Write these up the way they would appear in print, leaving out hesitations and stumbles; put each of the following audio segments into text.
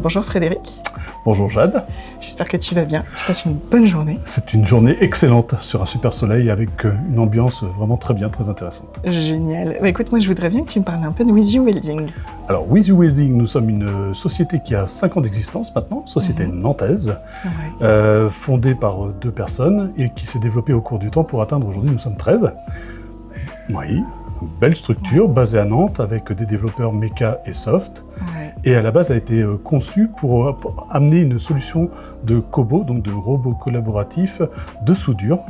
Bonjour Frédéric. Bonjour Jade. J'espère que tu vas bien, tu passes une bonne journée. C'est une journée excellente sur un super soleil avec une ambiance vraiment très bien, très intéressante. Génial. Bah, écoute, moi je voudrais bien que tu me parles un peu de With You Welding. Alors With You Welding, nous sommes une société qui a 5 ans d'existence maintenant, société nantaise, fondée par 2 personnes et qui s'est développée au cours du temps pour atteindre aujourd'hui, nous sommes 13. Oui, une belle structure basée à Nantes avec des développeurs méca et soft. Et à la base a été conçue pour amener une solution de cobo, donc de robots collaboratifs de soudure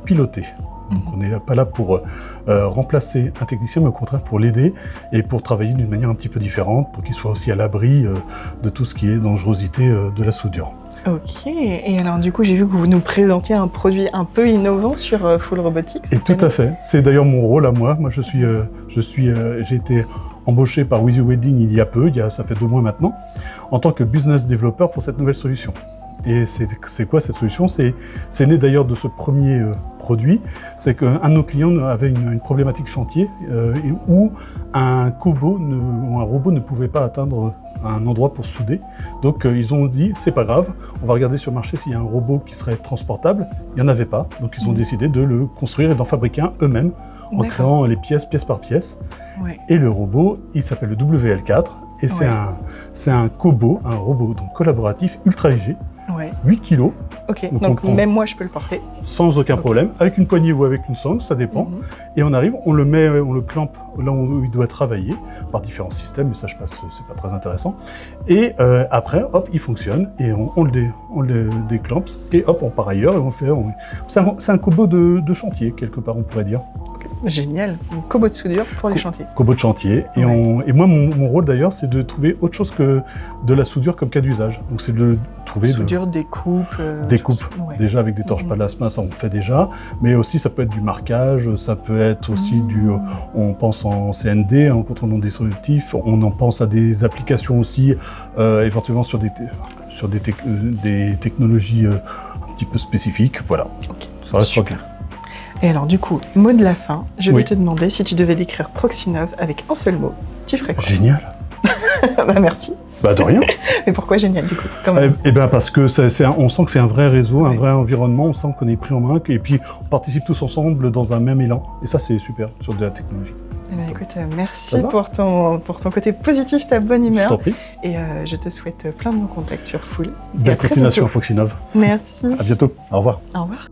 pilotée. Donc on n'est pas là pour remplacer un technicien, mais au contraire pour l'aider et pour travailler d'une manière un petit peu différente, pour qu'il soit aussi à l'abri de tout ce qui est dangerosité de la soudure. Ok, et alors du coup j'ai vu que vous nous présentiez un produit un peu innovant sur Full Robotics. Et tout à fait, c'est d'ailleurs mon rôle à moi. Moi j'ai été embauché par With You Welding il y a peu, ça fait 2 mois maintenant, en tant que business developer pour cette nouvelle solution. Et c'est quoi cette solution? C'est né d'ailleurs de ce premier produit. C'est qu'un de nos clients avait une problématique chantier où un cobo ou un robot ne pouvait pas atteindre un endroit pour souder. Donc ils ont dit, c'est pas grave, on va regarder sur le marché s'il y a un robot qui serait transportable. Il n'y en avait pas, donc ils ont décidé de le construire et d'en fabriquer un eux-mêmes, en créant les pièce par pièce. Et le robot, il s'appelle le WL4, et c'est un cobo, un robot donc collaboratif ultra léger, 8 kg. Ok, donc même moi je peux le porter. Sans aucun problème, avec une poignée ou avec une sangle, ça dépend. Et on arrive, on le clampe là où il doit travailler, par différents systèmes, mais ça je passe, c'est pas très intéressant. Et après, hop, il fonctionne, et on le déclampe, et hop, on part ailleurs, et c'est un cobo de chantier, quelque part, on pourrait dire. Génial, un cobo de soudure pour les chantiers. Cobo de chantier, et moi mon rôle d'ailleurs c'est de trouver autre chose que de la soudure comme cas d'usage. Donc c'est de trouver... Soudure, découpe... Découpe, déjà avec des torches plasma, ça on le fait déjà, mais aussi ça peut être du marquage, ça peut être aussi on pense en CND, en contrôle non destructif, on en pense à des applications aussi, éventuellement sur des technologies un petit peu spécifiques, voilà. Ça reste super. Et alors du coup, mot de la fin, je vais te demander si tu devais décrire Proxinov avec un seul mot, tu ferais quoi? Génial. Bah merci. Bah de rien. Mais pourquoi génial du coup Eh bien parce que on sent que c'est un vrai réseau, un vrai environnement, on sent qu'on est pris en main, et puis on participe tous ensemble dans un même élan. Et ça c'est super sur de la technologie. Eh bien écoute, merci pour ton côté positif, ta bonne humeur. Je t'en prie. Et je te souhaite plein de bons contacts sur Full. Belle continuation à Proxinov. Merci. À bientôt. Au revoir. Au revoir.